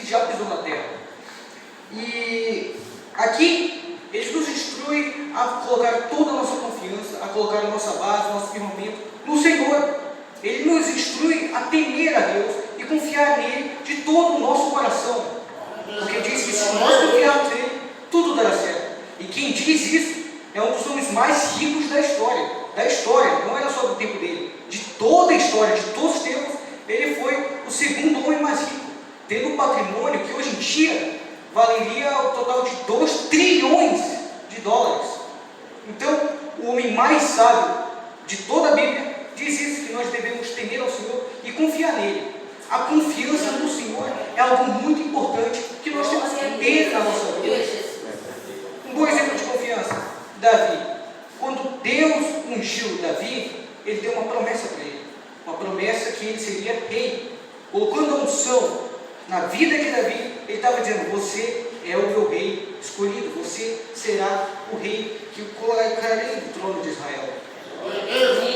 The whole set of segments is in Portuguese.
que já pisou na terra. E aqui, ele nos instrui a colocar toda a nossa confiança, a colocar a nossa base, o nosso firmamento no Senhor. Ele nos instrui a temer a Deus e confiar nele de todo o nosso coração. Porque diz que se nós confiarmos nele, tudo dará certo. E quem diz isso é um dos homens mais ricos da história. Não era só do tempo dele, de toda a história, de todos os tempos. Ele foi o segundo homem mais rico, tendo um patrimônio que hoje em dia valeria o total de 2 trilhões de dólares. Então, o homem mais sábio de toda a Bíblia diz isso, que nós devemos temer ao Senhor e confiar nele. A confiança no Senhor é algo muito importante que nós temos que ter na nossa vida. Um bom exemplo de confiança, Davi. Quando Deus ungiu Davi, ele deu uma promessa para ele. Uma promessa que ele seria rei. Colocando a unção na vida de Davi, ele estava dizendo: você é o meu rei escolhido, você será o rei que eu colocarei no trono de Israel.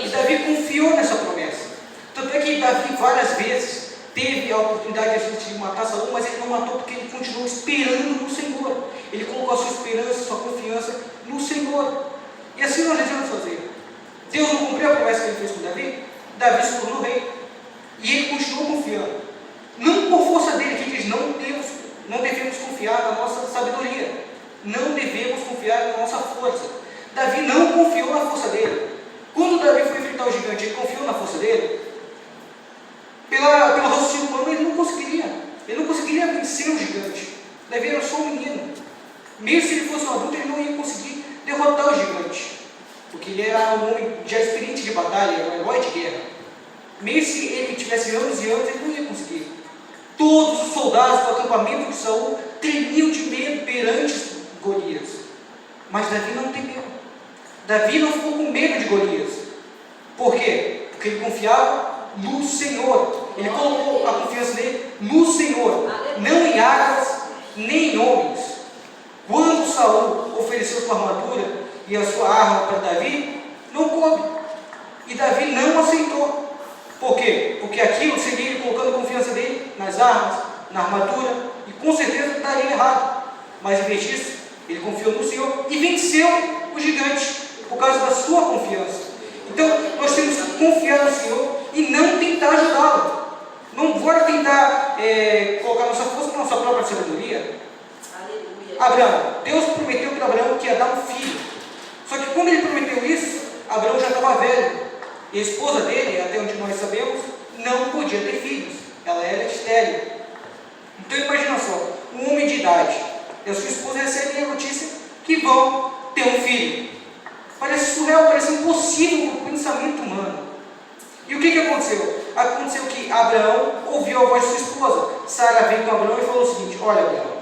E Davi confiou nessa promessa. Tanto é que Davi várias vezes teve a oportunidade de matar Saul, mas ele não matou porque ele continuou esperando no Senhor. Ele colocou a sua esperança, a sua confiança no Senhor. E assim nós devemos fazer. Deus não cumpriu a promessa que ele fez com Davi? Davi se tornou rei. E ele continuou confiando. Não por força dele, que diz: não devemos confiar na nossa sabedoria. Não devemos confiar na nossa força. Davi não confiou na força dele. Quando Davi foi enfrentar o gigante, ele confiou na força dele? Pelo raciocínio humano, ele não conseguiria. Ele não conseguiria vencer o gigante. Davi era só um menino. Mesmo se ele fosse um adulto, ele não ia conseguir derrotar o gigante. Porque ele era um homem já experiente de batalha, um herói de guerra. Mesmo se ele tivesse anos e anos, ele não ia conseguir. Todos os soldados do acampamento de Saul tremiam de medo perante Golias. Mas Davi não temeu. Davi não ficou com medo de Golias. Por quê? Porque ele confiava no Senhor. Ele colocou a confiança dele no Senhor, não em armas, nem em homens. Quando Saul ofereceu sua armadura e a sua arma para Davi, não coube. E Davi não aceitou. Por quê? Porque aquilo seria ele colocando a confiança dele nas armas, na armadura, e com certeza daria errado. Mas em vez disso, ele confiou no Senhor e venceu o gigante por causa da sua confiança. Então, nós temos que confiar no Senhor e não tentar ajudá-lo. Não bora tentar colocar nossa força na nossa própria sabedoria. Abraão, Deus prometeu para Abraão que ia dar um filho. Só que quando ele prometeu isso, Abraão já estava velho. E a esposa dele, até onde nós sabemos, não podia ter filhos. Ela era estéril. Então imagina só, um homem de idade e a sua esposa recebem a notícia que vão ter um filho. Parece surreal, parece impossível para o pensamento humano. E o que aconteceu? Aconteceu que Abraão ouviu a voz de sua esposa. Sara veio com Abraão e falou o seguinte: olha, Abraão,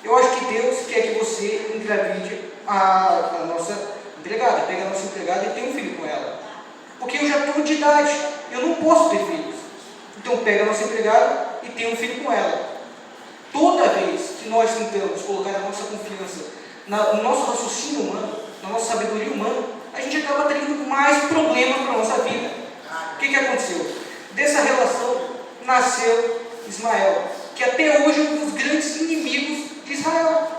eu acho que Deus quer que você engravide a nossa empregada, pegue a nossa empregada e tenha um filho com ela. Porque eu já estou de idade, eu não posso ter filhos. Então pega a nossa empregada e tenha um filho com ela. Toda vez que nós tentamos colocar a nossa confiança no nosso raciocínio humano, na nossa sabedoria humana, a gente acaba tendo mais problemas para a nossa vida. O que aconteceu? Dessa relação nasceu Ismael, que até hoje é um dos grandes inimigos de Israel.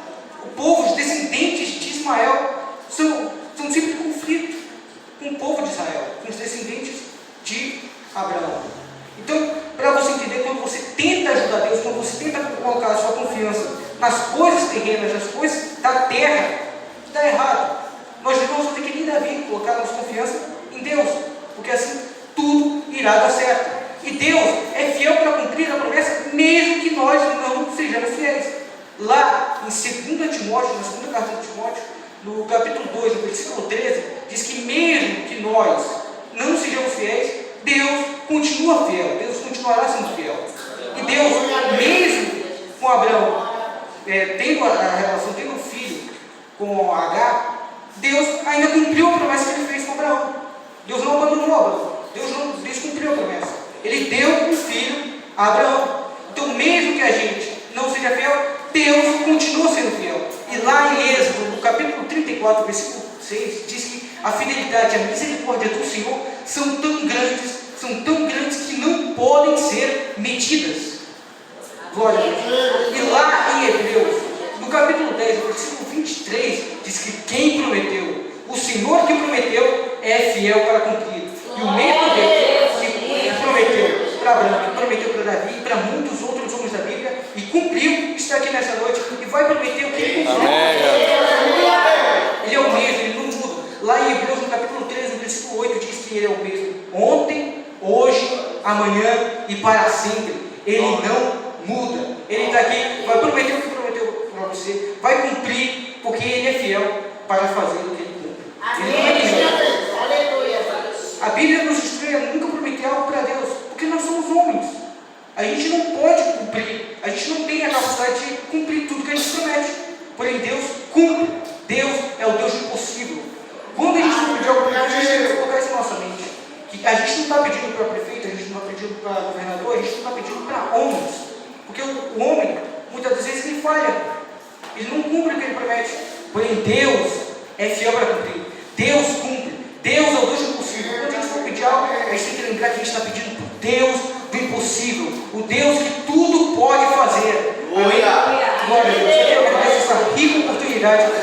O povo, os descendentes de Ismael, são sempre em conflito com o povo de Israel, com os descendentes de Abraão. Então, para você entender, quando você tenta ajudar Deus, quando você tenta colocar a sua confiança nas coisas terrenas, nas coisas da terra, dá errado. Nós devemos ter que nem Davi, colocar a nossa confiança em Deus, porque assim tudo irá dar certo. E Deus é fiel para cumprir a promessa, mesmo que nós não sejamos fiéis. Lá em 2 Timóteo, na segunda carta de Timóteo, no capítulo 2, no versículo 13, diz que mesmo que nós não sejamos fiéis, Deus continua fiel, Deus continuará sendo fiel. E Deus, mesmo com Abraão, tendo a relação, tendo um filho com Agar, Deus ainda cumpriu a promessa que ele fez com Abraão. Deus não abandonou Abraão, Deus cumpriu a promessa. Ele deu um filho a Abraão. Então, mesmo que a gente não seja fiel, Deus continua sendo fiel. E lá em Êxodo, no capítulo 34, versículo 6, diz que a fidelidade e a misericórdia do Senhor são tão grandes que não podem ser medidas. Glória a Deus. E lá em Hebreus, no capítulo 10, versículo 23, diz que quem prometeu, o Senhor que prometeu, é fiel para cumprir. E o mesmo Deus que prometeu para Abraão, que prometeu para Davi e para muitos outros homens da Bíblia, e cumpriu, está aqui nessa noite, e vai prometer o que ele cumpriu. Ele é o mesmo, ele não muda. Lá em Hebreus, no capítulo 13, no versículo 8, diz que ele é o mesmo. Ontem, hoje, amanhã e para sempre. Ele não muda. Ele está aqui, vai prometer o que prometeu para você, vai cumprir, porque ele é fiel para fazer o que ele cumpre. Ele não é fiel. A Bíblia nos instrui a nunca prometer algo para Deus, porque nós somos homens. A gente não pode cumprir, a gente não tem a capacidade de cumprir tudo que a gente promete. Porém, Deus cumpre. Deus é o Deus do impossível. Quando a gente não pedir algo para Deus, a gente tem que colocar isso na nossa mente. Que a gente não está pedindo para prefeito, a gente não está pedindo para governador, a gente não está pedindo para homens. Porque o homem, muitas das vezes, ele falha. Ele não cumpre o que ele promete. Porém, Deus é fiel para cumprir. Deus cumpre. Deus é o Deus do impossível. Quando a gente for pedir algo, a gente tem que lembrar que a gente está pedindo para o Deus do impossível. O Deus que tudo pode fazer. Glória a Deus. Eu agradeço essa rica oportunidade